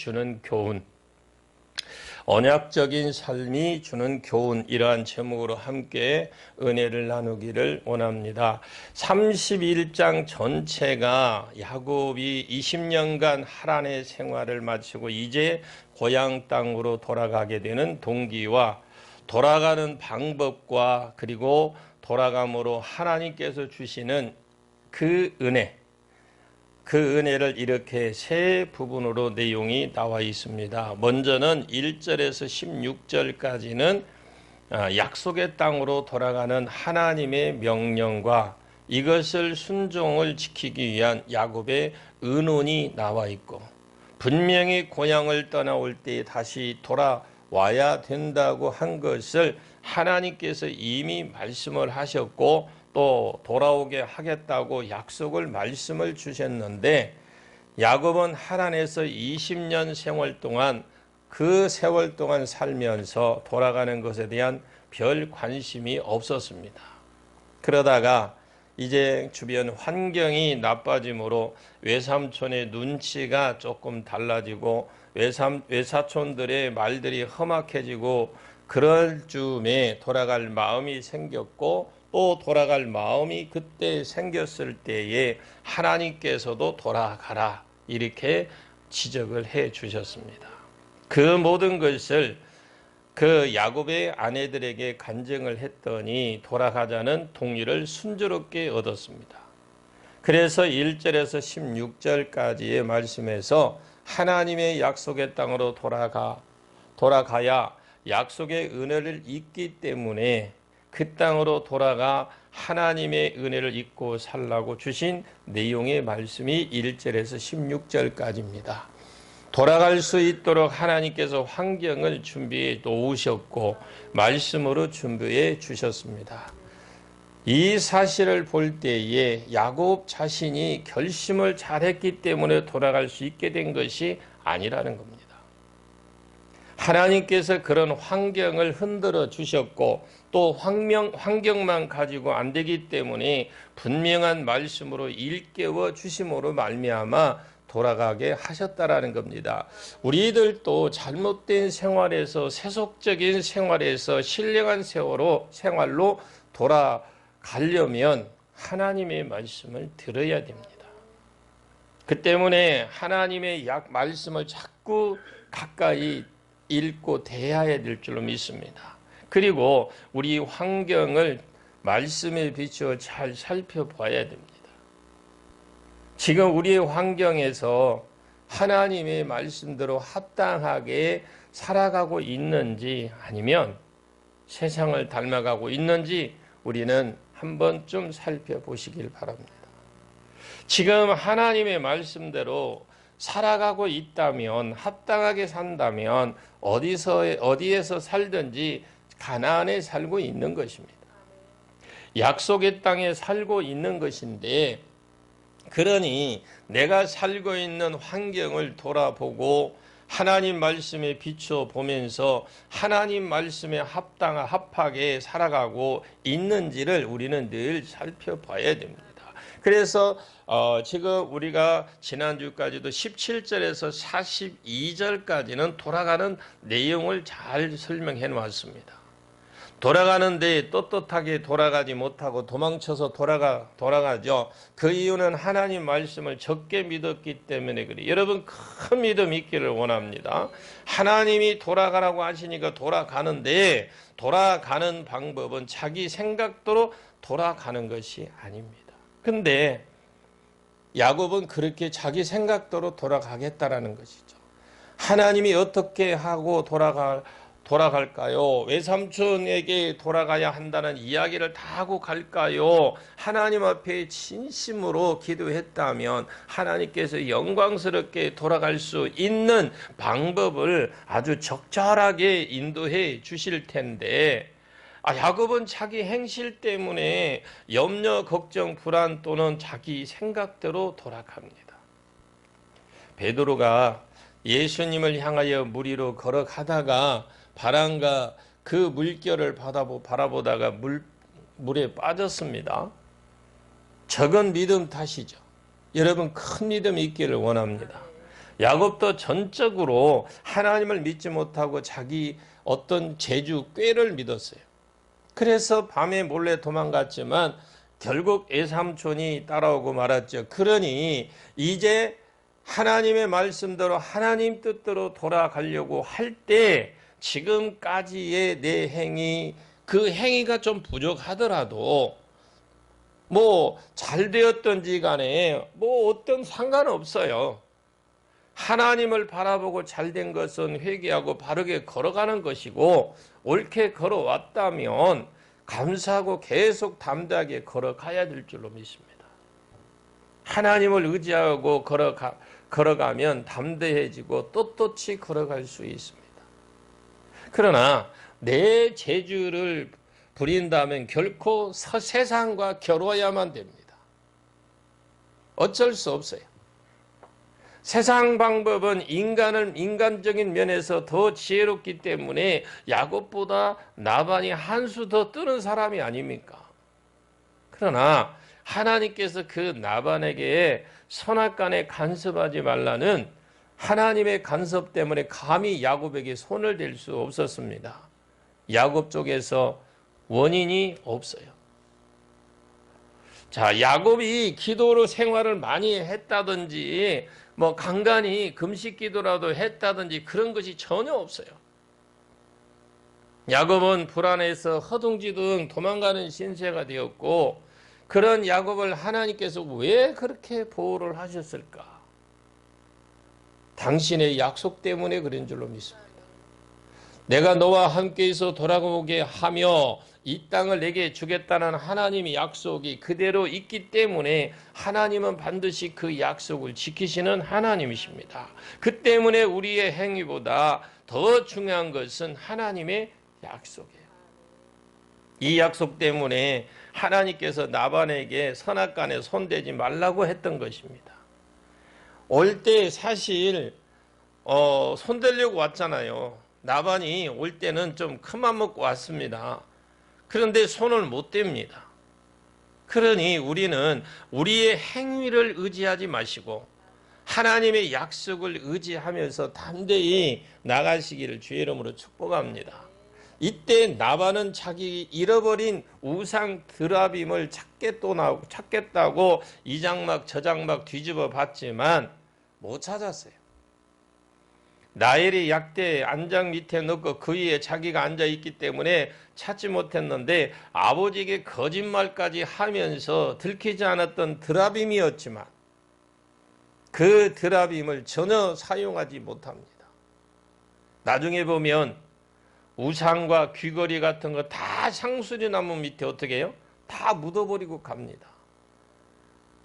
주는 교훈, 언약적인 삶이 주는 교훈, 이러한 제목으로 함께 은혜를 나누기를 원합니다. 31장 전체가 야곱이 20년간 하란의 생활을 마치고 이제 고향 땅으로 돌아가게 되는 동기와 돌아가는 방법과 그리고 돌아감으로 하나님께서 주시는 그 은혜를 이렇게 세 부분으로 내용이 나와 있습니다. 먼저는 1절에서 16절까지는 약속의 땅으로 돌아가는 하나님의 명령과 이것을 순종을 지키기 위한 야곱의 의논이 나와 있고, 분명히 고향을 떠나올 때 다시 돌아와야 된다고 한 것을 하나님께서 이미 말씀을 하셨고 또 돌아오게 하겠다고 말씀을 주셨는데, 야곱은 하란에서 20년 생활 동안 그 세월 동안 살면서 돌아가는 것에 대한 별 관심이 없었습니다. 그러다가 이제 주변 환경이 나빠짐으로 외삼촌의 눈치가 조금 달라지고 외사촌들의 말들이 험악해지고 그럴 즈음에 돌아갈 마음이 생겼고, 또 돌아갈 마음이 그때 생겼을 때에 하나님께서도 돌아가라 이렇게 지적을 해 주셨습니다. 그 모든 것을 그 야곱의 아내들에게 간증을 했더니 돌아가자는 동의를 순조롭게 얻었습니다. 그래서 1절에서 16절까지의 말씀에서 하나님의 약속의 땅으로 돌아가야 약속의 은혜를 잊기 때문에 그 땅으로 돌아가 하나님의 은혜를 잊고 살라고 주신 내용의 말씀이 1절에서 16절까지입니다. 돌아갈 수 있도록 하나님께서 환경을 준비해 놓으셨고 말씀으로 준비해 주셨습니다. 이 사실을 볼 때에 야곱 자신이 결심을 잘했기 때문에 돌아갈 수 있게 된 것이 아니라는 겁니다. 하나님께서 그런 환경을 흔들어 주셨고 또 환경만 가지고 안 되기 때문에 분명한 말씀으로 일깨워 주심으로 말미암아 돌아가게 하셨다라는 겁니다. 우리들도 잘못된 생활에서 세속적인 생활에서 신령한 생활로 돌아가려면 하나님의 말씀을 들어야 됩니다. 그 때문에 하나님의 말씀을 자꾸 가까이 읽고 대해야 될 줄로 믿습니다. 그리고 우리 환경을 말씀에 비추어 잘 살펴봐야 됩니다. 지금 우리의 환경에서 하나님의 말씀대로 합당하게 살아가고 있는지 아니면 세상을 닮아가고 있는지 우리는 한번 좀 살펴보시길 바랍니다. 지금 하나님의 말씀대로 살아가고 있다면, 합당하게 산다면 어디에서 살든지 가나안에 살고 있는 것입니다. 약속의 땅에 살고 있는 것인데, 그러니 내가 살고 있는 환경을 돌아보고 하나님 말씀에 비추어 보면서 하나님 말씀에 합하게 살아가고 있는지를 우리는 늘 살펴봐야 됩니다. 그래서 지금 우리가 지난주까지도 17절에서 42절까지는 돌아가는 내용을 잘 설명해 놓았습니다. 돌아가는데 떳떳하게 돌아가지 못하고 도망쳐서 돌아가죠. 그 이유는 하나님 말씀을 적게 믿었기 때문에 그래요. 여러분 큰 믿음 있기를 원합니다. 하나님이 돌아가라고 하시니까 돌아가는데, 돌아가는 방법은 자기 생각대로 돌아가는 것이 아닙니다. 근데 야곱은 그렇게 자기 생각대로 돌아가겠다라는 것이죠. 하나님이 어떻게 하고 돌아갈까요? 외삼촌에게 돌아가야 한다는 이야기를 다 하고 갈까요? 하나님 앞에 진심으로 기도했다면 하나님께서 영광스럽게 돌아갈 수 있는 방법을 아주 적절하게 인도해 주실 텐데, 야곱은 자기 행실 때문에 염려, 걱정, 불안 또는 자기 생각대로 돌아갑니다. 베드로가 예수님을 향하여 물 위로 걸어가다가 바람과 그 물결을 바라보다가 물에 빠졌습니다. 적은 믿음 탓이죠. 여러분 큰 믿음이 있기를 원합니다. 야곱도 전적으로 하나님을 믿지 못하고 자기 어떤 재주, 꾀를 믿었어요. 그래서 밤에 몰래 도망갔지만 결국 외삼촌이 따라오고 말았죠. 그러니 이제 하나님의 말씀대로 하나님 뜻대로 돌아가려고 할 때 지금까지의 내 행위, 그 행위가 좀 부족하더라도 뭐 잘 되었던지 간에 뭐 어떤 상관없어요. 하나님을 바라보고 잘된 것은 회개하고 바르게 걸어가는 것이고, 옳게 걸어왔다면 감사하고 계속 담대하게 걸어가야 될 줄로 믿습니다. 하나님을 의지하고 걸어가면 담대해지고 떳떳이 걸어갈 수 있습니다. 그러나 내 재주를 부린다면 결코 세상과 겨루어야만 됩니다. 어쩔 수 없어요. 세상 방법은 인간적인 면에서 더 지혜롭기 때문에 야곱보다 나반이 한 수 더 뜨는 사람이 아닙니까? 그러나 하나님께서 그 나반에게 선악간에 간섭하지 말라는 하나님의 간섭 때문에 감히 야곱에게 손을 댈 수 없었습니다. 야곱 쪽에서 원인이 없어요. 자, 야곱이 기도로 생활을 많이 했다든지 뭐 간간히 금식 기도라도 했다든지 그런 것이 전혀 없어요. 야곱은 불안해서 허둥지둥 도망가는 신세가 되었고, 그런 야곱을 하나님께서 왜 그렇게 보호를 하셨을까? 당신의 약속 때문에 그런 줄로 믿습니다. 내가 너와 함께 있어 돌아오게 하며 이 땅을 내게 주겠다는 하나님의 약속이 그대로 있기 때문에 하나님은 반드시 그 약속을 지키시는 하나님이십니다. 그 때문에 우리의 행위보다 더 중요한 것은 하나님의 약속이에요. 이 약속 때문에 하나님께서 나반에게 선악간에 손대지 말라고 했던 것입니다. 올 때 사실 손대려고 왔잖아요. 나반이 올 때는 좀 큰맘 먹고 왔습니다. 그런데 손을 못 댑니다. 그러니 우리는 우리의 행위를 의지하지 마시고 하나님의 약속을 의지하면서 담대히 나가시기를 주의 이름으로 축복합니다. 이때 나반은 자기 잃어버린 우상 드라빔을 찾겠다고 이 장막 저 장막 뒤집어 봤지만 못 찾았어요. 나엘이 약대 안장 밑에 넣고 그 위에 자기가 앉아있기 때문에 찾지 못했는데, 아버지에게 거짓말까지 하면서 들키지 않았던 드라빔이었지만 그 드라빔을 전혀 사용하지 못합니다. 나중에 보면 우상과 귀걸이 같은 거 다 상수리나무 밑에 어떻게 해요? 다 묻어버리고 갑니다.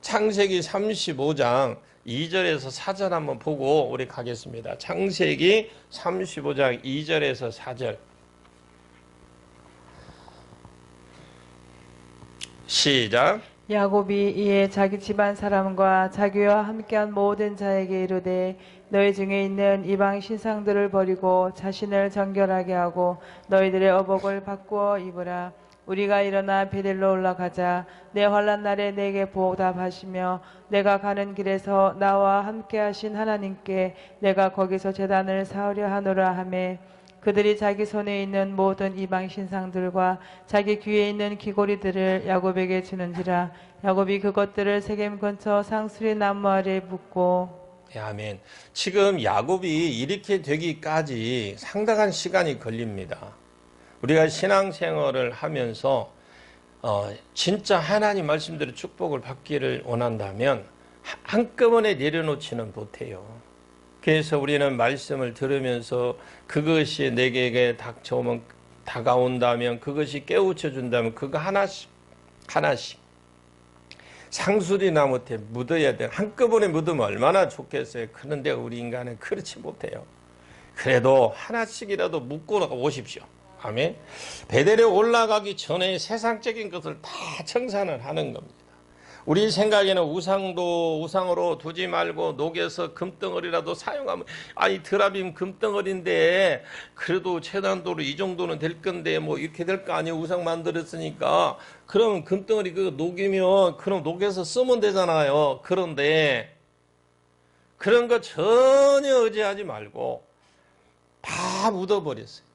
창세기 35장 2절에서 4절 한번 보고 우리 가겠습니다. 창세기 35장 2절에서 4절. 시작. 야곱이 이에 자기 집안 사람과 자기와 함께한 모든 자에게 이르되 너희 중에 있는 이방 신상들을 버리고 자신을 정결하게 하고 너희들의 어복을 바꾸어 입으라. 우리가 일어나 베델로 올라가자. 내 환난 날에 내게 보답하시며 내가 가는 길에서 나와 함께 하신 하나님께 내가 거기서 제단을 쌓으려 하노라 하매, 그들이 자기 손에 있는 모든 이방 신상들과 자기 귀에 있는 귀고리들을 야곱에게 주는지라. 야곱이 그것들을 세겜 근처 상수리 나무 아래 붓고. 아멘. 지금 야곱이 이렇게 되기까지 상당한 시간이 걸립니다. 우리가 신앙생활을 하면서 진짜 하나님 말씀대로 축복을 받기를 원한다면 한꺼번에 내려놓지는 못해요. 그래서 우리는 말씀을 들으면서 그것이 내게 다가온다면, 그것이 깨우쳐 준다면 그거 하나씩 상수리 나무에 묻어야 돼. 한꺼번에 묻으면 얼마나 좋겠어요. 그런데 우리 인간은 그렇지 못해요. 그래도 하나씩이라도 묻고 오십시오. 아멘. 베델에 올라가기 전에 세상적인 것을 다 청산을 하는 겁니다. 우리 생각에는 우상으로 두지 말고 녹여서 금덩어리라도 사용하면, 아니 드라빔 금덩어리인데 그래도 최단도로 이 정도는 될 건데 뭐 이렇게 될 거 아니에요. 우상 만들었으니까. 그럼 금덩어리 그거 녹이면 그럼 녹여서 쓰면 되잖아요. 그런데 그런 거 전혀 의지하지 말고 다 묻어버렸어요.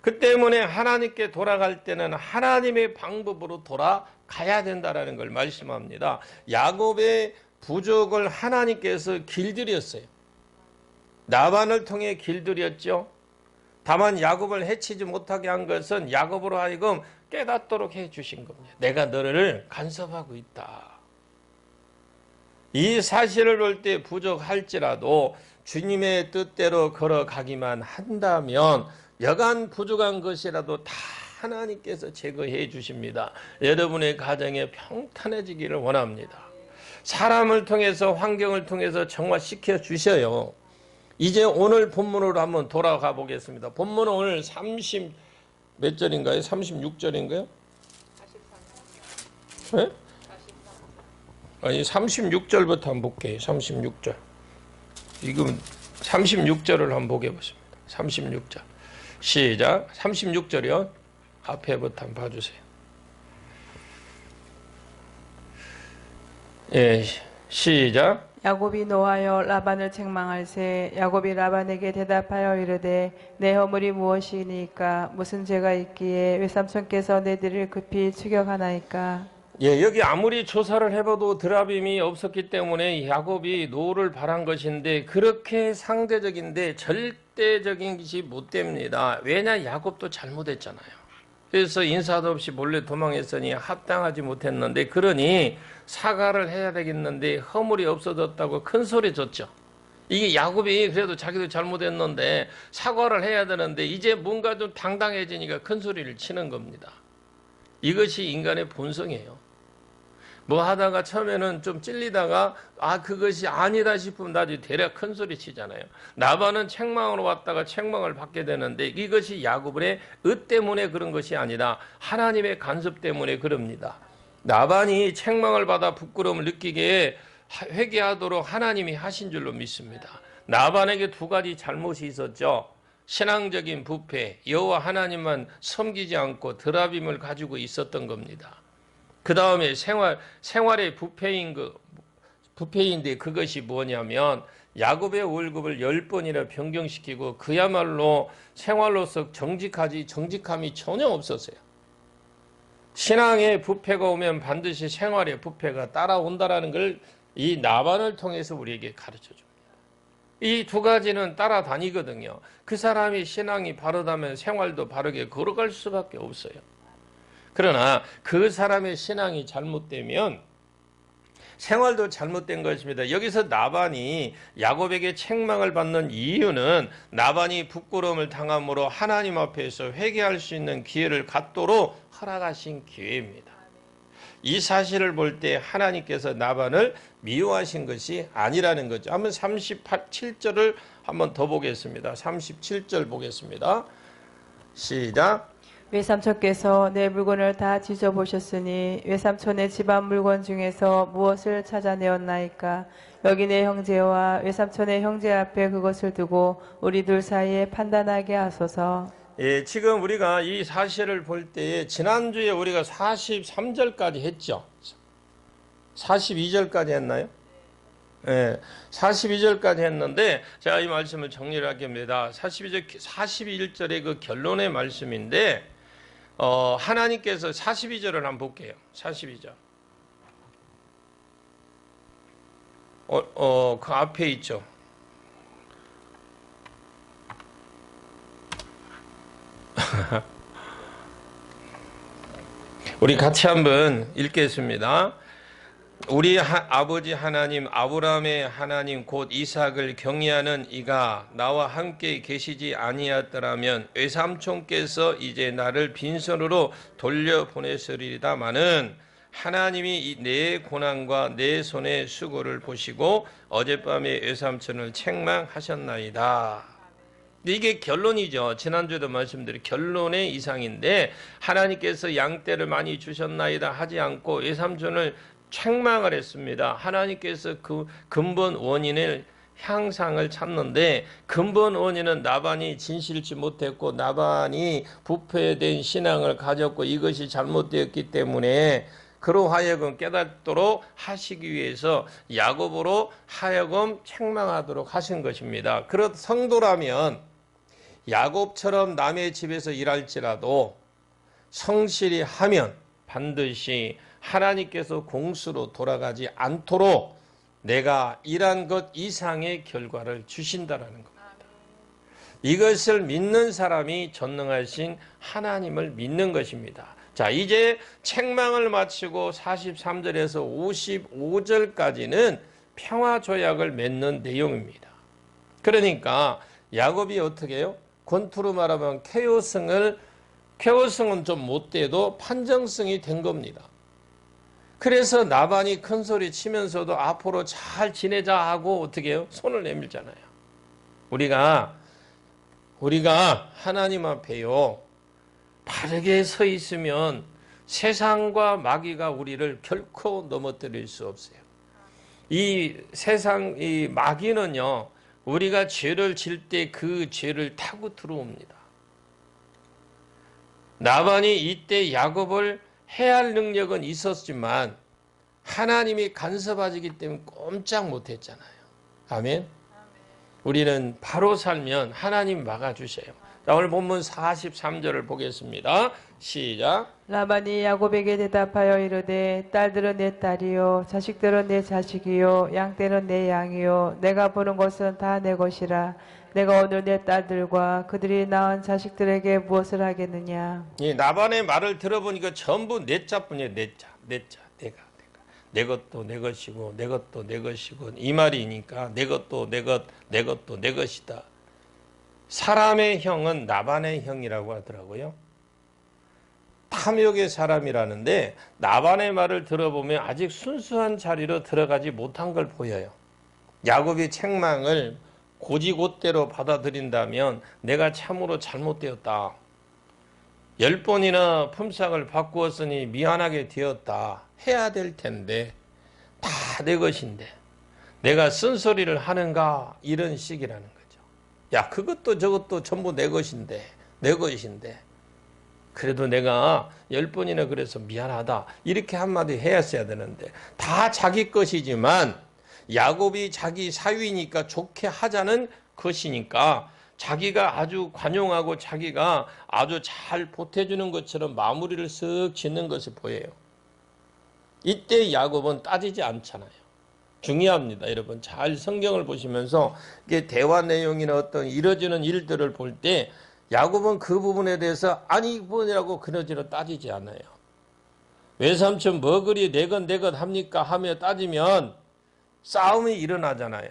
그 때문에 하나님께 돌아갈 때는 하나님의 방법으로 돌아가야 된다는 걸 말씀합니다. 야곱의 부족을 하나님께서 길들였어요. 라반을 통해 길들였죠. 다만 야곱을 해치지 못하게 한 것은 야곱으로 하여금 깨닫도록 해주신 겁니다. 내가 너를 간섭하고 있다. 이 사실을 볼 때 부족할지라도 주님의 뜻대로 걸어가기만 한다면 여간 부족한 것이라도 다 하나님께서 제거해 주십니다. 여러분의 가정에 평탄해지기를 원합니다. 사람을 통해서 환경을 통해서 정화시켜 주셔요. 이제 오늘 본문으로 한번 돌아가 보겠습니다. 본문은 오늘 30 몇 절인가요? 36절인가요? 네? 아니 36절부터 한번 볼게요. 36절. 지금 36절을 한번 보겠습니다. 36절. 시작. 36절이요. 앞에부터 한번 봐주세요. 예, 시작. 야곱이 노하여 라반을 책망할세 야곱이 라반에게 대답하여 이르되 내 허물이 무엇이니까 무슨 죄가 있기에 외삼촌께서 내들을 급히 추격하나이까. 예, 여기 아무리 조사를 해봐도 드라빔이 없었기 때문에 야곱이 노를 바란 것인데 그렇게 상대적인데 절대적인 것이 못 됩니다. 왜냐? 야곱도 잘못했잖아요. 그래서 인사도 없이 몰래 도망했으니 합당하지 못했는데 그러니 사과를 해야 되겠는데 허물이 없어졌다고 큰 소리 쳤죠. 이게 야곱이 그래도 자기도 잘못했는데 사과를 해야 되는데 이제 뭔가 좀 당당해지니까 큰 소리를 치는 겁니다. 이것이 인간의 본성이에요. 뭐 하다가 처음에는 좀 찔리다가 그것이 아니다 싶으면 나중에 대략 큰 소리 치잖아요. 라반은 책망으로 왔다가 책망을 받게 되는데 이것이 야곱의 의 때문에 그런 것이 아니라 하나님의 간섭 때문에 그럽니다. 라반이 책망을 받아 부끄러움을 느끼게 회개하도록 하나님이 하신 줄로 믿습니다. 라반에게 두 가지 잘못이 있었죠. 신앙적인 부패, 여호와 하나님만 섬기지 않고 드라빔을 가지고 있었던 겁니다. 그 다음에 생활의 부패인데 그것이 뭐냐면 야곱의 월급을 10번이나 변경시키고 그야말로 생활로서 정직함이 전혀 없었어요. 신앙의 부패가 오면 반드시 생활의 부패가 따라온다는 걸 이 라반을 통해서 우리에게 가르쳐 줍니다. 이 두 가지는 따라다니거든요. 그 사람이 신앙이 바르다면 생활도 바르게 걸어갈 수밖에 없어요. 그러나 그 사람의 신앙이 잘못되면 생활도 잘못된 것입니다. 여기서 라반이 야곱에게 책망을 받는 이유는 라반이 부끄러움을 당함으로 하나님 앞에서 회개할 수 있는 기회를 갖도록 허락하신 기회입니다. 이 사실을 볼 때 하나님께서 라반을 미워하신 것이 아니라는 거죠. 한번 37절을 한번 더 보겠습니다. 37절 보겠습니다. 시작. 외삼촌께서 내 물건을 다 뒤져보셨으니 외삼촌의 집안 물건 중에서 무엇을 찾아내었나이까. 여기 내 형제와 외삼촌의 형제 앞에 그것을 두고 우리 둘 사이에 판단하게 하소서. 예, 지금 우리가 이 사실을 볼 때에 지난주에 우리가 43절까지 했죠. 42절까지 했나요? 예, 42절까지 했는데 제가 이 말씀을 정리를 하겠습니다. 41절의 그 결론의 말씀인데 하나님께서 42절을 한번 볼게요. 42절. 그 앞에 있죠. 우리 같이 한번 읽겠습니다. 우리 아버지 하나님 아브라함의 하나님 곧 이삭을 경외하는 이가 나와 함께 계시지 아니하였더라면 외삼촌께서 이제 나를 빈손으로 돌려보냈으리다마는 하나님이 내 고난과 내 손의 수고를 보시고 어젯밤에 외삼촌을 책망하셨나이다. 이게 결론이죠. 지난주에도 말씀드린 결론의 이상인데 하나님께서 양떼를 많이 주셨나이다 하지 않고 외삼촌을 책망을 했습니다. 하나님께서 그 근본 원인을 향상을 찾는데 근본 원인은 나반이 진실치 못했고 나반이 부패된 신앙을 가졌고 이것이 잘못되었기 때문에 그로 하여금 깨닫도록 하시기 위해서 야곱으로 하여금 책망하도록 하신 것입니다. 그렇 성도라면 야곱처럼 남의 집에서 일할지라도 성실히 하면 반드시 하나님께서 공수로 돌아가지 않도록 내가 일한 것 이상의 결과를 주신다라는 겁니다. 이것을 믿는 사람이 전능하신 하나님을 믿는 것입니다. 자, 이제 책망을 마치고 43절에서 55절까지는 평화 조약을 맺는 내용입니다. 그러니까 야곱이 어떻게 해요? 권투로 말하면 쾌호성은 좀 못돼도 판정성이 된 겁니다. 그래서 나반이 큰 소리 치면서도 앞으로 잘 지내자 하고 어떻게 해요? 손을 내밀잖아요. 우리가 하나님 앞에요, 바르게 서 있으면 세상과 마귀가 우리를 결코 넘어뜨릴 수 없어요. 이 마귀는요, 우리가 죄를 질 때 그 죄를 타고 들어옵니다. 나반이 이때 야곱을 해할 능력은 있었지만 하나님이 간섭하기 때문에 꼼짝 못했잖아요. 아멘. 우리는 바로 살면 하나님 막아주세요. 자, 오늘 본문 43절을 보겠습니다. 시작. 라반이 야곱에게 대답하여 이르되 딸들은 내 딸이요 자식들은 내 자식이요 양떼는 내 양이요 내가 보는 것은 다 내 것이라 내가 오늘 내 딸들과 그들이 낳은 자식들에게 무엇을 하겠느냐. 이 나반의 말을 들어보니까 전부 내 자뿐이에요. 내 자, 내가. 내 것도 내 것이고 내 것도 내 것이고 이 말이니까 내 것도 내 것도 내 것이다. 사람의 형은 나반의 형이라고 하더라고요. 탐욕의 사람이라는데 나반의 말을 들어보면 아직 순수한 자리로 들어가지 못한 걸 보여요. 야곱이 책망을 고지곧대로 받아들인다면 내가 참으로 잘못되었다. 10번이나 품삯을 바꾸었으니 미안하게 되었다. 해야 될 텐데 다 내 것인데 내가 쓴소리를 하는가, 이런 식이라는 거죠. 야, 그것도 저것도 전부 내 것인데 그래도 내가 10번이나 그래서 미안하다 이렇게 한마디 했어야 되는데 다 자기 것이지만 야곱이 자기 사위니까 좋게 하자는 것이니까 자기가 아주 관용하고 자기가 아주 잘 보태주는 것처럼 마무리를 쓱 짓는 것을 보여요. 이때 야곱은 따지지 않잖아요. 중요합니다. 여러분 잘 성경을 보시면서 이게 대화 내용이나 어떤 이뤄지는 일들을 볼 때 야곱은 그 부분에 대해서 아니 이분이라고 그러지는 따지지 않아요. 외삼촌 뭐 그리 내 것 합니까 하며 따지면 싸움이 일어나잖아요.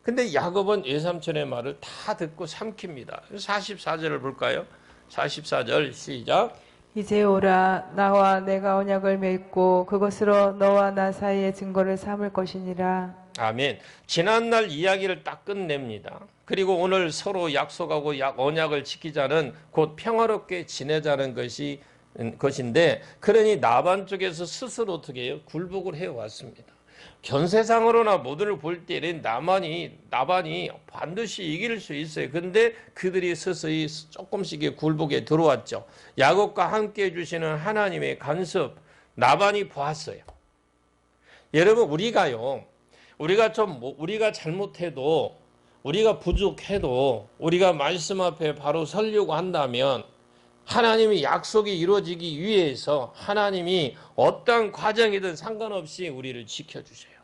근데 야곱은 외삼촌의 말을 다 듣고 삼킵니다. 44절을 볼까요? 44절 시작. 이제 오라 나와 내가 언약을 맺고 그것으로 너와 나 사이의 증거를 삼을 것이니라. 아멘. 지난날 이야기를 딱 끝냅니다. 그리고 오늘 서로 약속하고 언약을 지키자는 곧 평화롭게 지내자는 것인데 그러니 나반 쪽에서 스스로 어떻게 해요? 굴복을 해왔습니다. 견세상으로나 모두를 볼 때는 나반이 반드시 이길 수 있어요. 근데 그들이 서서히 조금씩의 굴복에 들어왔죠. 야곱과 함께 해주시는 하나님의 간섭 나반이 보았어요. 여러분 우리가 잘못해도 우리가 부족해도 우리가 말씀 앞에 바로 서려고 한다면 하나님의 약속이 이루어지기 위해서 하나님이 어떤 과정이든 상관없이 우리를 지켜주세요.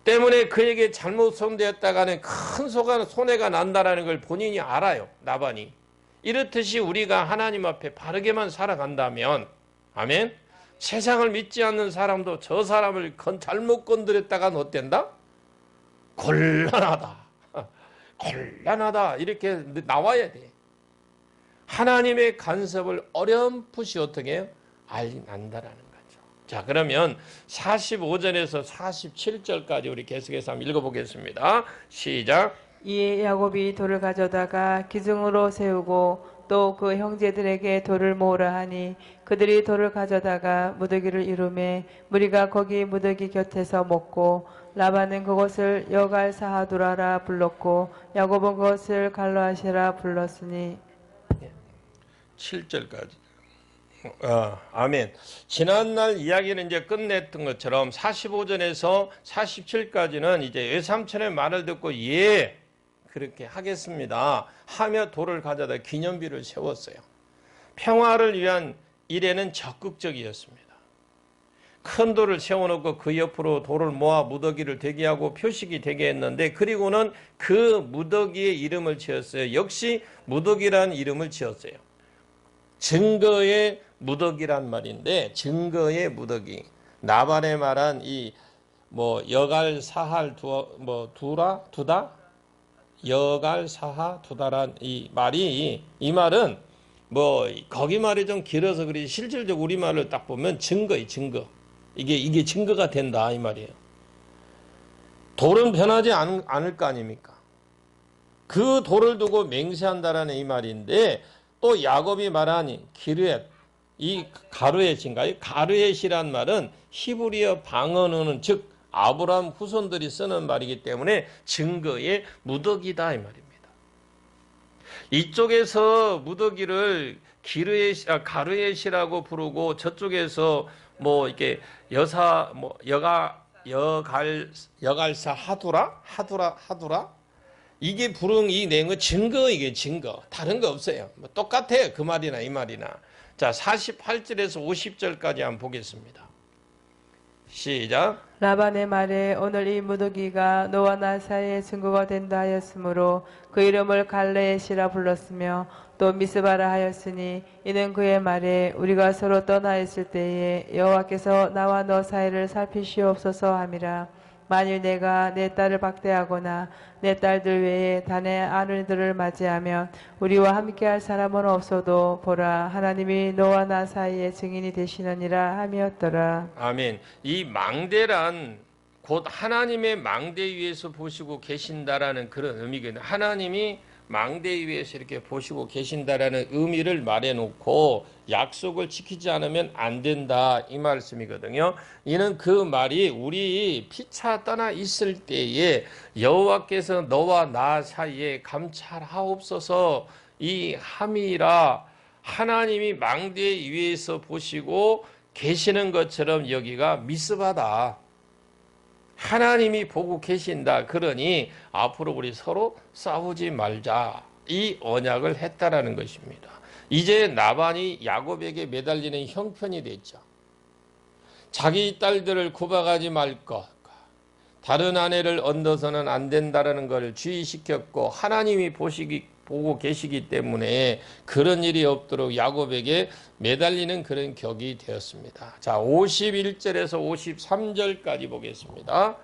때문에 그에게 잘못 손대었다가는 큰 손해가 난다는 걸 본인이 알아요. 나반이. 이렇듯이 우리가 하나님 앞에 바르게만 살아간다면 아멘. 세상을 믿지 않는 사람도 저 사람을 잘못 건드렸다가는 어땠다? 곤란하다. 곤란하다. 이렇게 나와야 돼. 하나님의 간섭을 어렴풋이 어떻게 해요? 난다라는 거죠. 자, 그러면 45절에서 47절까지 우리 계속해서 한번 읽어보겠습니다. 시작. 이에 야곱이 돌을 가져다가 기둥으로 세우고 또 그 형제들에게 돌을 모으라 하니 그들이 돌을 가져다가 무더기를 이루매 무리가 거기 무더기 곁에서 먹고 라반은 그것을 여갈 사하두라라 불렀고 야곱은 그것을 갈로아시라 불렀으니 7절까지. 아멘. 지난날 이야기는 이제 끝냈던 것처럼 45절에서 47까지는 이제 외삼촌의 말을 듣고 예, 그렇게 하겠습니다 하며 돌을 가져다 기념비를 세웠어요. 평화를 위한 일에는 적극적이었습니다. 큰 돌을 세워놓고 그 옆으로 돌을 모아 무더기를 되게 하고 표식이 되게 했는데, 그리고는 그 무더기의 이름을 지었어요. 역시 무더기라는 이름을 지었어요. 증거의 무더기란 말인데, 증거의 무더기. 나발의 말한 이 여갈 사할 두다 여갈 사하 두다란 이 말이, 이 말은 거기 말이 좀 길어서 그리 실질적 우리말을 딱 보면 증거의 증거. 이게 증거가 된다 이 말이에요. 돌은 변하지 않을 거 아닙니까? 그 돌을 두고 맹세한다라는 이 말인데, 또 야곱이 말한 기르엣, 이 가르엣인가요? 가르엣이란 말은 히브리어 방언어는, 즉 아브라함 후손들이 쓰는 말이기 때문에 증거의 무더기다 이 말입니다. 이쪽에서 무더기를 가르엣이라고 부르고, 저쪽에서 이렇게 여갈사 하두라 이게 부른 이 내용은 증거, 이게 증거. 다른 거 없어요. 똑같아요. 그 말이나 이 말이나. 자, 48절에서 50절까지 한번 보겠습니다. 시작. 라반의 말에 오늘 이 무더기가 너와 나 사이에 증거가 된다 하였으므로 그 이름을 갈레엣이라 불렀으며, 또 미스바라 하였으니 이는 그의 말에 우리가 서로 떠나 있을 때에 여호와께서 나와 너 사이를 살피시옵소서 함이라. 만일 내가 내 딸을 박대하거나 내 딸들 외에 단의 아들들을 맞이하면 우리와 함께할 사람은 없어도 보라, 하나님이 너와 나 사이에 증인이 되시느니라 함이었더라. 아멘. 이 망대란 곧 하나님의 망대 위에서 보시고 계신다라는 그런 의미거든요. 하나님이 망대 위에서 이렇게 보시고 계신다라는 의미를 말해놓고 약속을 지키지 않으면 안 된다 이 말씀이거든요. 이는 그 말이 우리 피차 떠나 있을 때에 여호와께서 너와 나 사이에 감찰하옵소서 이 함이라, 하나님이 망대 위에서 보시고 계시는 것처럼 여기가 미스바다. 하나님이 보고 계신다. 그러니 앞으로 우리 서로 싸우지 말자. 이 언약을 했다라는 것입니다. 이제 나반이 야곱에게 매달리는 형편이 됐죠. 자기 딸들을 구박하지 말 것, 다른 아내를 얻어서는 안 된다라는 것을 주의시켰고, 하나님이 보고 계시기 때문에 그런 일이 없도록 야곱에게 매달리는 그런 격이 되었습니다. 자, 51절에서 53절까지 보겠습니다.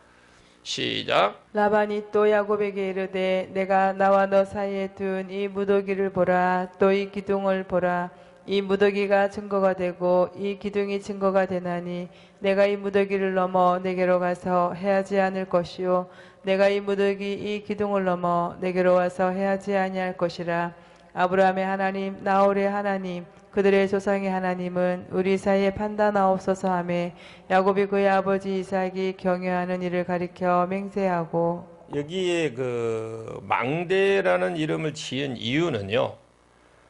시작. 라반이 또 야곱에게 이르되 내가 나와 너 사이에 둔 이 무더기를 보라. 또 이 기둥을 보라. 이 무더기가 증거가 되고 이 기둥이 증거가 되나니 내가 이 무더기를 넘어 내게로 가서 해하지 않을 것이요 내가 이 무더기 이 기둥을 넘어 내게로 와서 해하지 아니할 것이라. 아브라함의 하나님 나홀의 하나님 그들의 조상의 하나님은 우리 사이에 판단하옵소서 하매 야곱이 그의 아버지 이삭이 경유하는 일을 가리켜 맹세하고. 여기에 그 망대라는 이름을 지은 이유는요,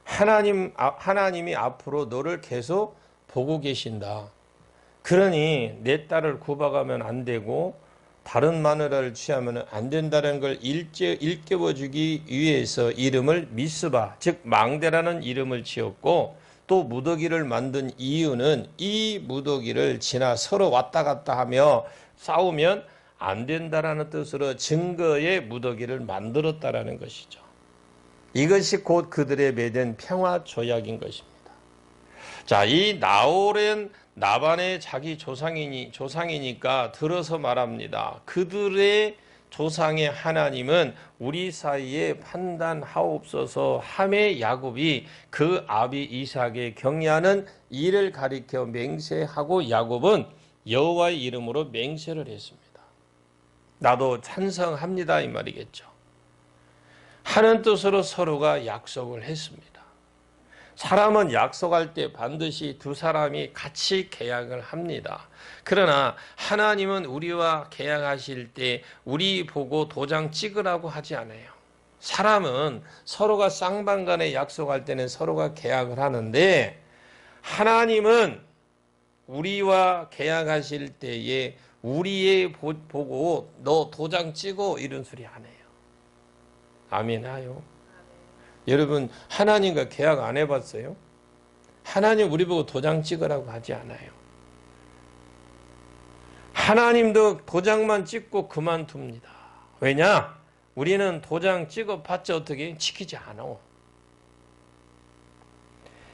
하나님이 앞으로 너를 계속 보고 계신다. 그러니 내 딸을 구박하면 안 되고 다른 마누라를 취하면 안 된다는 걸 일깨워주기 위해서 이름을 미스바, 즉 망대라는 이름을 지었고, 또 무더기를 만든 이유는 이 무더기를 지나 서로 왔다 갔다 하며 싸우면 안 된다라는 뜻으로 증거의 무더기를 만들었다라는 것이죠. 이것이 곧 그들의 맺은 평화 조약인 것입니다. 자, 이 나홀은 나반의 자기 조상이니까 들어서 말합니다. 그들의 조상의 하나님은 우리 사이에 판단하옵소서 하매 야곱이 그 아비 이삭의 경외하는 일을 가리켜 맹세하고, 야곱은 여호와의 이름으로 맹세를 했습니다. 나도 찬성합니다 이 말이겠죠. 하는 뜻으로 서로가 약속을 했습니다. 사람은 약속할 때 반드시 두 사람이 같이 계약을 합니다. 그러나 하나님은 우리와 계약하실 때 우리 보고 도장 찍으라고 하지 않아요. 사람은 서로가 쌍방간에 약속할 때는 서로가 계약을 하는데, 하나님은 우리와 계약하실 때에 우리의 보고 너 도장 찍어 이런 소리 안 해요. 아멘 하요. 여러분 하나님과 계약 안 해봤어요? 하나님 우리 보고 도장 찍으라고 하지 않아요. 하나님도 도장만 찍고 그만둡니다. 왜냐? 우리는 도장 찍어봤자 어떻게 지키지 않아.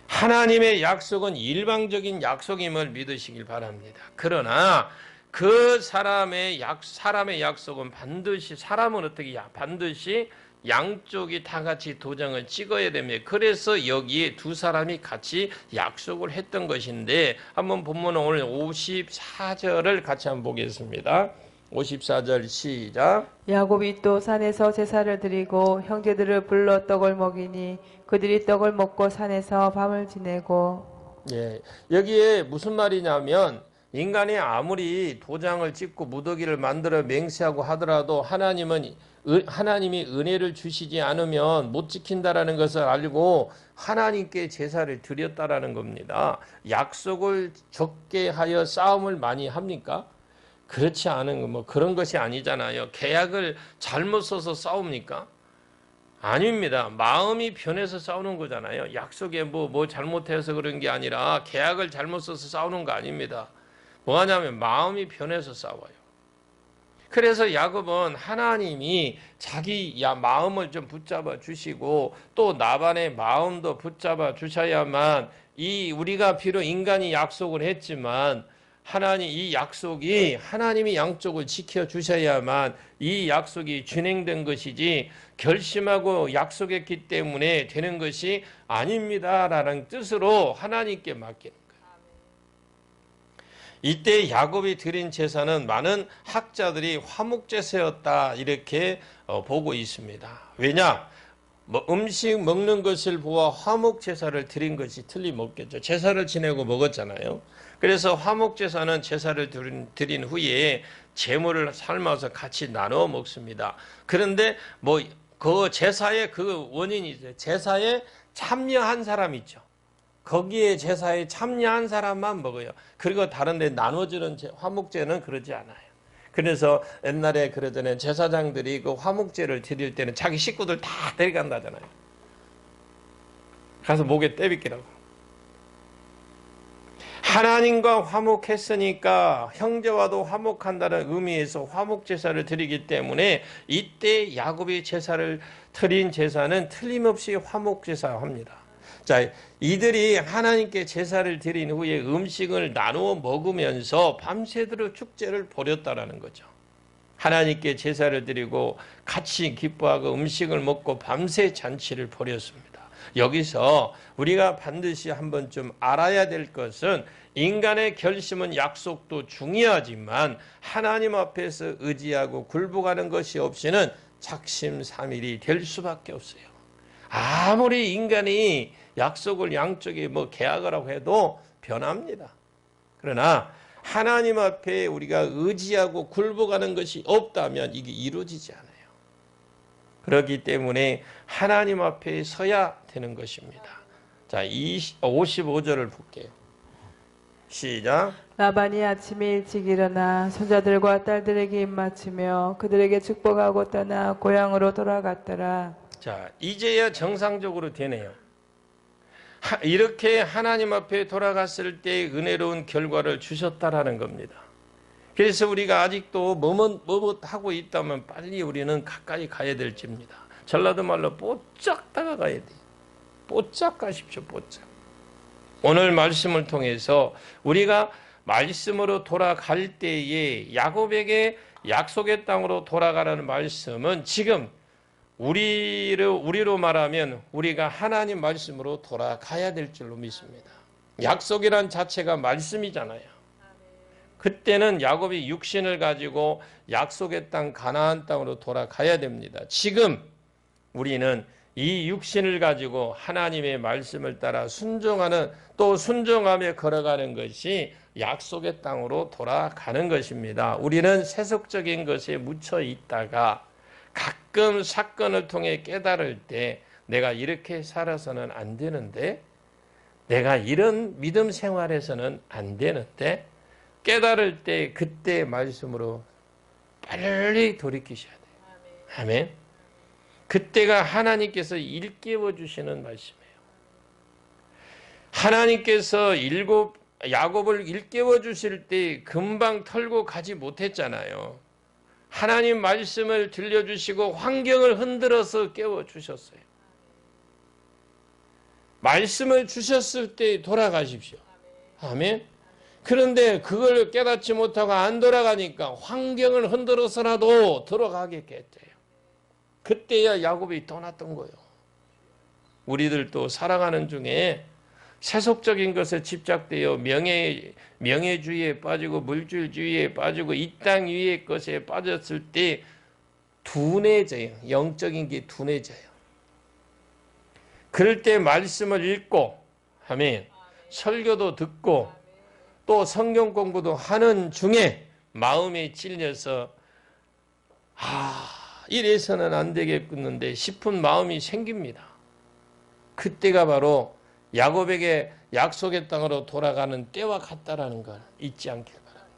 하나님의 약속은 일방적인 약속임을 믿으시길 바랍니다. 그러나 그 사람의 약속은 반드시 사람은 어떻게 반드시 양쪽이 다 같이 도장을 찍어야 됩니다. 그래서 여기에 두 사람이 같이 약속을 했던 것인데 한번 본문 오늘 54절을 같이 한번 보겠습니다. 54절 시작. 야곱이 또 산에서 제사를 드리고 형제들을 불러 떡을 먹이니 그들이 떡을 먹고 산에서 밤을 지내고. 예, 여기에 무슨 말이냐면 인간이 아무리 도장을 찍고 무더기를 만들어 맹세하고 하더라도 하나님이 은혜를 주시지 않으면 못 지킨다라는 것을 알고 하나님께 제사를 드렸다라는 겁니다. 약속을 적게 하여 싸움을 많이 합니까? 그렇지 않은 뭐 그런 것이 아니잖아요. 계약을 잘못 써서 싸웁니까? 아닙니다. 마음이 변해서 싸우는 거잖아요. 약속에 뭐 잘못해서 그런 게 아니라 계약을 잘못 써서 싸우는 거 아닙니다. 뭐 하냐면 마음이 변해서 싸워요. 그래서 야곱은 하나님이 자기 마음을 좀 붙잡아 주시고 또 나반의 마음도 붙잡아 주셔야만 우리가 비록 인간이 약속을 했지만 이 약속이 하나님이 양쪽을 지켜 주셔야만 이 약속이 진행된 것이지 결심하고 약속했기 때문에 되는 것이 아닙니다라는 뜻으로 하나님께 맡기는 거예요. 이때 야곱이 드린 제사는 많은 학자들이 화목제사였다 이렇게 보고 있습니다. 왜냐? 음식 먹는 것을 보아 화목제사를 드린 것이 틀림없겠죠. 제사를 지내고 먹었잖아요. 그래서 화목제사는 제사를 드린 후에 제물을 삶아서 같이 나눠 먹습니다. 그런데 그 제사의 그 원인이 있어요. 제사에 참여한 사람 있죠. 거기에 제사에 참여한 사람만 먹어요. 그리고 다른 데 나눠주는 화목제는 그러지 않아요. 그래서 옛날에 그러잖아요. 제사장들이 그 화목제를 드릴 때는 자기 식구들 다 데려간다잖아요. 가서 목에 떼빗기라고. 하나님과 화목했으니까 형제와도 화목한다는 의미에서 화목제사를 드리기 때문에 이때 야곱이 제사를 드린 제사는 틀림없이 화목제사합니다. 자, 이들이 하나님께 제사를 드린 후에 음식을 나누어 먹으면서 밤새도록 축제를 벌였다라는 거죠. 하나님께 제사를 드리고 같이 기뻐하고 음식을 먹고 밤새 잔치를 벌였습니다. 여기서 우리가 반드시 한번 좀 알아야 될 것은 인간의 결심은 약속도 중요하지만 하나님 앞에서 의지하고 굴복하는 것이 없이는 작심삼일이 될 수밖에 없어요. 아무리 인간이 약속을 양쪽에 계약을 하고 해도 변합니다. 그러나 하나님 앞에 우리가 의지하고 굴복하는 것이 없다면 이게 이루어지지 않아요. 그렇기 때문에 하나님 앞에 서야 되는 것입니다. 자, 55절을 볼게요. 시작. 라반이 아침에 일찍 일어나 손자들과 딸들에게 입맞추며 그들에게 축복하고 떠나 고향으로 돌아갔더라. 자, 이제야 정상적으로 되네요. 이렇게 하나님 앞에 돌아갔을 때 은혜로운 결과를 주셨다라는 겁니다. 그래서 우리가 아직도 머뭇하고 있다면 빨리 우리는 가까이 가야 될지입니다. 전라도 말로 뽀짝 다가가야 돼요. 뽀짝 가십시오. 뽀짝. 오늘 말씀을 통해서 우리가 말씀으로 돌아갈 때에 야곱에게 약속의 땅으로 돌아가라는 말씀은 지금 우리로 말하면 우리가 하나님 말씀으로 돌아가야 될 줄로 믿습니다. 약속이란 자체가 말씀이잖아요. 그때는 야곱이 육신을 가지고 약속의 땅 가나안 땅으로 돌아가야 됩니다. 지금 우리는 이 육신을 가지고 하나님의 말씀을 따라 순종하며 걸어가는 것이 약속의 땅으로 돌아가는 것입니다. 우리는 세속적인 것에 묻혀 있다가 가끔 사건을 통해 깨달을 때 내가 이렇게 살아서는 안 되는데 내가 이런 믿음 생활에서는 안 되는데 깨달을 때 그때 말씀으로 빨리 돌이키셔야 돼요. 아멘. 그때가 하나님께서 일깨워 주시는 말씀이에요. 하나님께서 야곱을 일깨워 주실 때 금방 털고 가지 못했잖아요. 하나님 말씀을 들려주시고 환경을 흔들어서 깨워 주셨어요. 말씀을 주셨을 때 돌아가십시오. 아멘. 그런데 그걸 깨닫지 못하고 안 돌아가니까 환경을 흔들어서라도 들어가게 했대요. 그때야 야곱이 떠났던 거예요. 우리들도 살아가는 중에 세속적인 것에 집착되어 명예주의에 빠지고 물질주의에 빠지고 이 땅 위의 것에 빠졌을 때 둔해져요. 영적인 게 둔해져요. 그럴 때 말씀을 읽고 아멘. 설교도 듣고 또 성경 공부도 하는 중에 마음에 찔려서 이래서는 안 되겠는데 싶은 마음이 생깁니다. 그때가 바로 야곱에게 약속의 땅으로 돌아가는 때와 같다라는 걸 잊지 않길 바랍니다.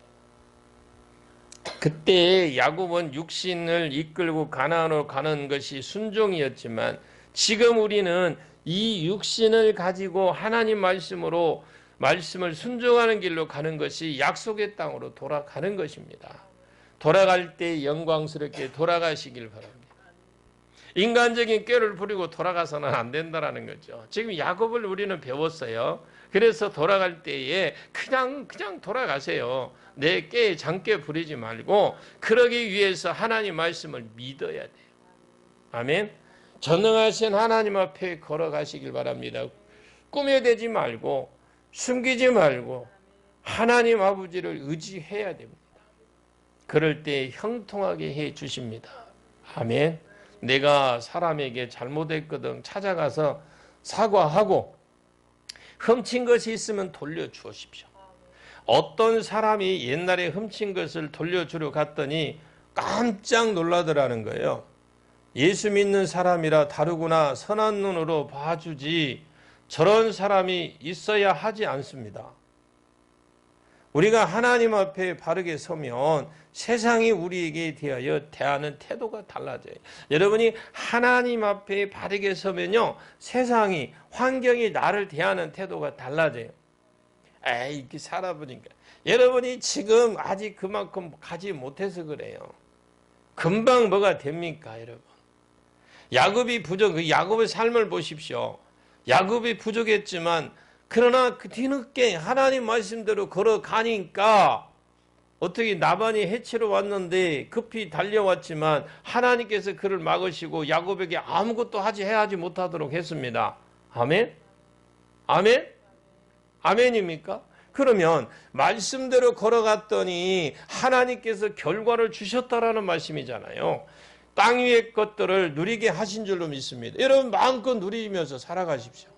그때 야곱은 육신을 이끌고 가나안으로 가는 것이 순종이었지만 지금 우리는 이 육신을 가지고 하나님 말씀을 순종하는 길로 가는 것이 약속의 땅으로 돌아가는 것입니다. 돌아갈 때 영광스럽게 돌아가시길 바랍니다. 인간적인 꾀를 부리고 돌아가서는 안 된다는 거죠. 지금 야곱을 우리는 배웠어요. 그래서 돌아갈 때에 그냥 돌아가세요. 내 꾀에 장꾀 부리지 말고 그러기 위해서 하나님 말씀을 믿어야 돼요. 아멘. 전능하신 하나님 앞에 걸어가시길 바랍니다. 꿈에 대지 말고 숨기지 말고 하나님 아버지를 의지해야 됩니다. 그럴 때 형통하게 해 주십니다. 아멘. 내가 사람에게 잘못했거든 찾아가서 사과하고 훔친 것이 있으면 돌려주십시오. 어떤 사람이 옛날에 훔친 것을 돌려주러 갔더니 깜짝 놀라더라는 거예요. 예수 믿는 사람이라 다르구나 선한 눈으로 봐주지 저런 사람이 있어야 하지 않습니다. 우리가 하나님 앞에 바르게 서면 세상이 우리에게 대하여 대하는 태도가 달라져요. 여러분이 하나님 앞에 바르게 서면요, 세상이, 환경이 나를 대하는 태도가 달라져요. 이렇게 살아보니까. 여러분이 지금 아직 그만큼 가지 못해서 그래요. 금방 뭐가 됩니까, 여러분? 야곱의 삶을 보십시오. 야곱이 부족했지만 그러나 그 뒤늦게 하나님 말씀대로 걸어가니까 어떻게 나반이 해치러 왔는데 급히 달려왔지만 하나님께서 그를 막으시고 야곱에게 아무것도 해하지 못하도록 했습니다. 아멘? 아멘? 아멘입니까? 그러면 말씀대로 걸어갔더니 하나님께서 결과를 주셨다라는 말씀이잖아요. 땅 위의 것들을 누리게 하신 줄로 믿습니다. 여러분 마음껏 누리면서 살아가십시오.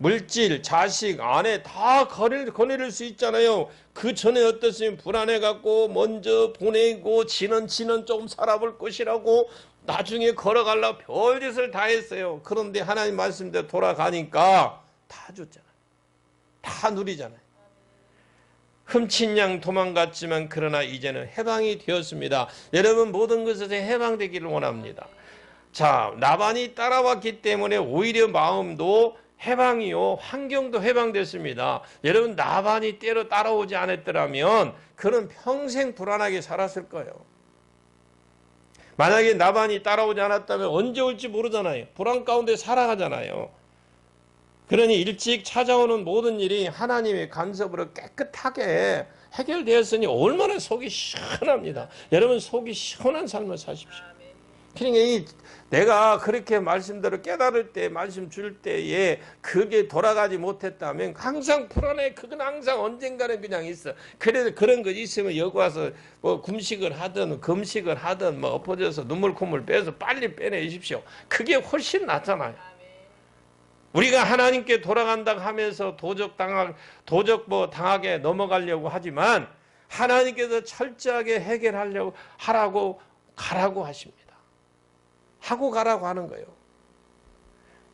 물질, 자식, 아내 다 거느릴 수 있잖아요. 그 전에 어떻으면 불안해갖고 먼저 보내고 지는 조금 살아볼 것이라고 나중에 걸어가려고 별짓을 다 했어요. 그런데 하나님 말씀대로 돌아가니까 다 줬잖아요. 다 누리잖아요. 훔친 양 도망갔지만 그러나 이제는 해방이 되었습니다. 여러분 모든 것에서 해방되기를 원합니다. 자, 나반이 따라왔기 때문에 오히려 마음도 해방이요, 환경도 해방됐습니다. 여러분 나반이 때로 따라오지 않았더라면 그는 평생 불안하게 살았을 거예요. 만약에 나반이 따라오지 않았다면 언제 올지 모르잖아요. 불안 가운데 살아가잖아요. 그러니 일찍 찾아오는 모든 일이 하나님의 간섭으로 깨끗하게 해결되었으니 얼마나 속이 시원합니다. 여러분 속이 시원한 삶을 사십시오. 그러니까 내가 그렇게 말씀대로 깨달을 때 말씀 줄 때에 그게 돌아가지 못했다면 항상 불안해. 그건 항상 언젠가는 그냥 있어. 그래서 그런 거 있으면 여기 와서 뭐 금식을 하든 금식을 하든 뭐 엎어져서 눈물 콧물 빼서 빨리 빼내십시오. 그게 훨씬 낫잖아요. 우리가 하나님께 돌아간다고 하면서 도적 당하게 넘어가려고 하지만 하나님께서 철저하게 해결하려고 가라고 하십니다. 하고 가라고 하는 거예요.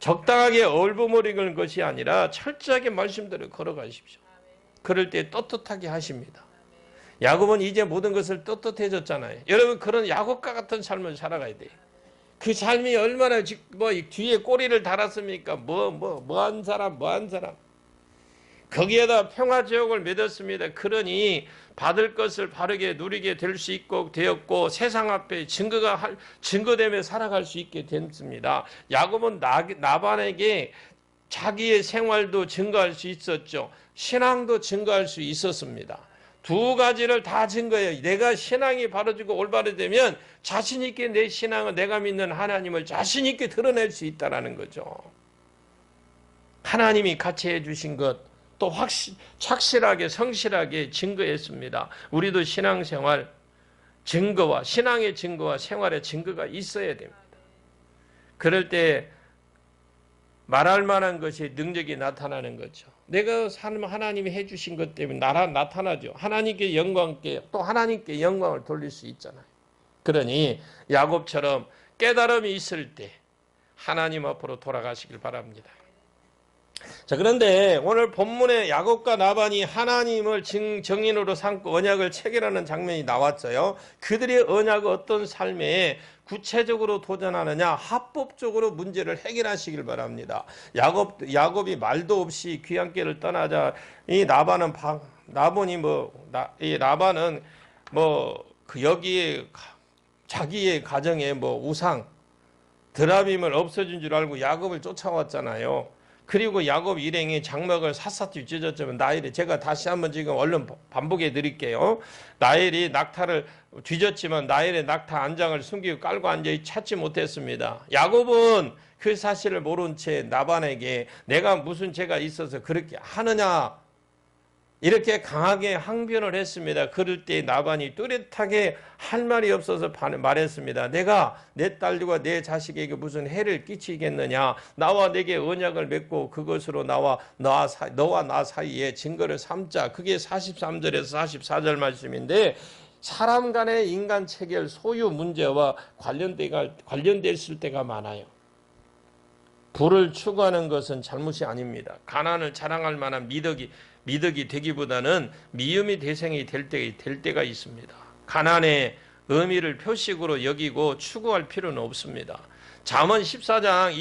적당하게 얼버무리는 것이 아니라 철저하게 말씀대로 걸어가십시오. 그럴 때 떳떳하게 하십니다. 야곱은 이제 모든 것을 떳떳해졌잖아요. 여러분 그런 야곱과 같은 삶을 살아가야 돼요. 그 삶이 얼마나 뒤에 꼬리를 달았습니까? 뭐한 사람. 거기에다 평화지옥을 맺었습니다. 그러니 받을 것을 바르게 누리게 될 수 있고 되었고 세상 앞에 증거되며 살아갈 수 있게 됐습니다. 야곱은 나반에게 자기의 생활도 증거할 수 있었죠. 신앙도 증거할 수 있었습니다. 두 가지를 다 증거해요. 내가 신앙이 바로지고 올바르되면 자신 있게 내 신앙을 내가 믿는 하나님을 자신 있게 드러낼 수 있다는 거죠. 하나님이 같이 해주신 것 또 착실하게 성실하게 증거했습니다. 우리도 신앙생활 증거와 신앙의 증거와 생활의 증거가 있어야 됩니다. 그럴 때 말할 만한 것이 능력이 나타나는 거죠. 내가 삶 하나님이 해주신 것 때문에 나타나죠. 하나님께 영광을 돌릴 수 있잖아요. 그러니 야곱처럼 깨달음이 있을 때 하나님 앞으로 돌아가시길 바랍니다. 자, 그런데 오늘 본문에 야곱과 나반이 하나님을 정인으로 삼고 언약을 체결하는 장면이 나왔어요. 그들의 언약은 어떤 삶에 구체적으로 도전하느냐, 합법적으로 문제를 해결하시길 바랍니다. 야곱이 말도 없이 귀향길을 떠나자 이 라반은 여기에 자기의 가정에 우상 드라빔을 없어진 줄 알고 야곱을 쫓아왔잖아요. 그리고 야곱 일행이 장막을 샅샅이 찢었지만 라헬이, 제가 다시 한번 지금 얼른 반복해 드릴게요. 라헬이 낙타를 뒤졌지만 라헬의 낙타 안장을 숨기고 깔고 앉아 찾지 못했습니다. 야곱은 그 사실을 모른 채 나반에게 내가 무슨 죄가 있어서 그렇게 하느냐 이렇게 강하게 항변을 했습니다. 그럴 때 나반이 뚜렷하게 할 말이 없어서 말했습니다. 내가 내 딸과 내 자식에게 무슨 해를 끼치겠느냐. 나와 내게 언약을 맺고 그것으로 너와 나 사이에 증거를 삼자. 그게 43절에서 44절 말씀인데 사람 간의 인간 체결 소유 문제와 관련됐을 때가 많아요. 부를 추구하는 것은 잘못이 아닙니다. 가난을 자랑할 만한 미덕이 되기보다는 미움의 대상이 될 때가 있습니다. 가난의 의미를 표식으로 여기고 추구할 필요는 없습니다. 잠언 14장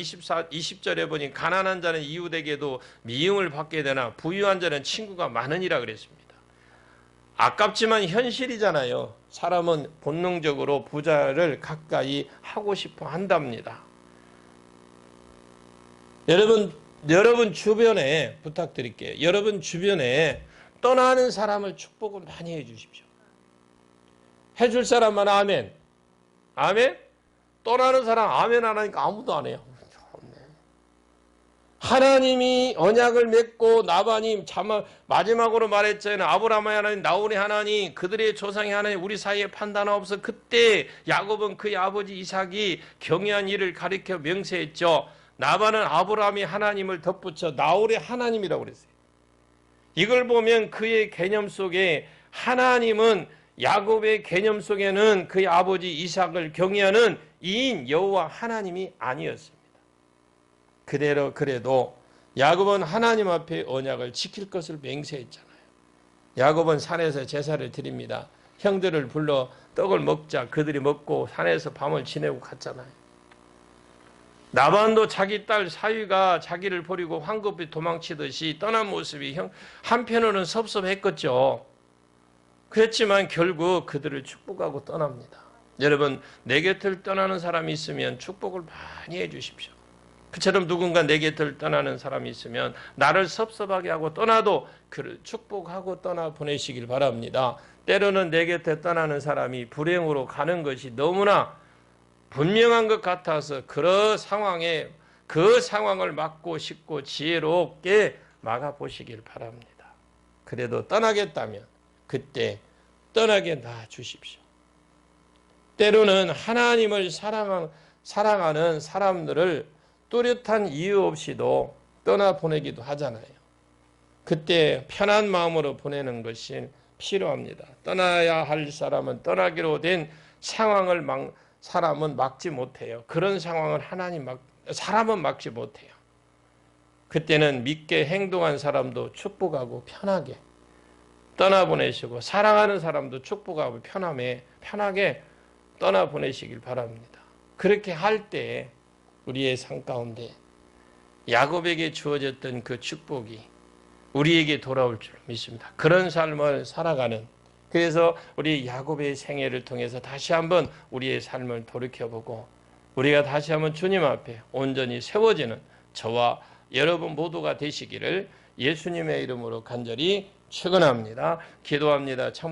20절에 보니 가난한 자는 이웃에게도 미움을 받게 되나 부유한 자는 친구가 많으니라 그랬습니다. 아깝지만 현실이잖아요. 사람은 본능적으로 부자를 가까이 하고 싶어 한답니다. 여러분 주변에 부탁드릴게요. 여러분 주변에 떠나는 사람을 축복을 많이 해 주십시오. 해줄 사람만 아멘. 아멘? 떠나는 사람 아멘 안 하니까 아무도 안 해요. 하나님이 언약을 맺고 나반이 마지막으로 말했잖아요. 아브라함의 하나님, 나홀의 하나님, 그들의 조상의 하나님, 우리 사이에 판단하옵소서. 그때 야곱은 그의 아버지 이삭이 경외한 일을 가리켜 명세했죠. 나반은 아브라함이 하나님을 덧붙여 나홀의 하나님이라고 그랬어요. 이걸 보면 그의 개념 속에 하나님은 야곱의 개념 속에는 그의 아버지 이삭을 경외하는 이인 여호와 하나님이 아니었습니다. 그래도 야곱은 하나님 앞에 언약을 지킬 것을 맹세했잖아요. 야곱은 산에서 제사를 드립니다. 형들을 불러 떡을 먹자. 그들이 먹고 산에서 밤을 지내고 갔잖아요. 나반도 자기 딸 사위가 자기를 버리고 황급히 도망치듯이 떠난 모습이 한편으로는 섭섭했겠죠. 그렇지만 결국 그들을 축복하고 떠납니다. 여러분, 내 곁을 떠나는 사람이 있으면 축복을 많이 해 주십시오. 그처럼 누군가 내 곁을 떠나는 사람이 있으면 나를 섭섭하게 하고 떠나도 그를 축복하고 떠나 보내시길 바랍니다. 때로는 내 곁에 떠나는 사람이 불행으로 가는 것이 너무나 분명한 것 같아서 그 상황을 막고 싶고 지혜롭게 막아보시길 바랍니다. 그래도 떠나겠다면 그때 떠나게 놔주십시오. 때로는 하나님을 사랑하는 사람들을 뚜렷한 이유 없이도 떠나보내기도 하잖아요. 그때 편한 마음으로 보내는 것이 필요합니다. 떠나야 할 사람은 떠나기로 된 사람은 막지 못해요. 그런 상황을 하나님 사람은 막지 못해요. 그때는 믿게 행동한 사람도 축복하고 편하게 떠나보내시고 사랑하는 사람도 축복하고 편하게 떠나보내시길 바랍니다. 그렇게 할 때 우리의 삶 가운데 야곱에게 주어졌던 그 축복이 우리에게 돌아올 줄 믿습니다. 그런 삶을 살아가는, 그래서 우리 야곱의 생애를 통해서 다시 한번 우리의 삶을 돌이켜보고 우리가 다시 한번 주님 앞에 온전히 세워지는 저와 여러분 모두가 되시기를 예수님의 이름으로 간절히 축원합니다. 기도합니다.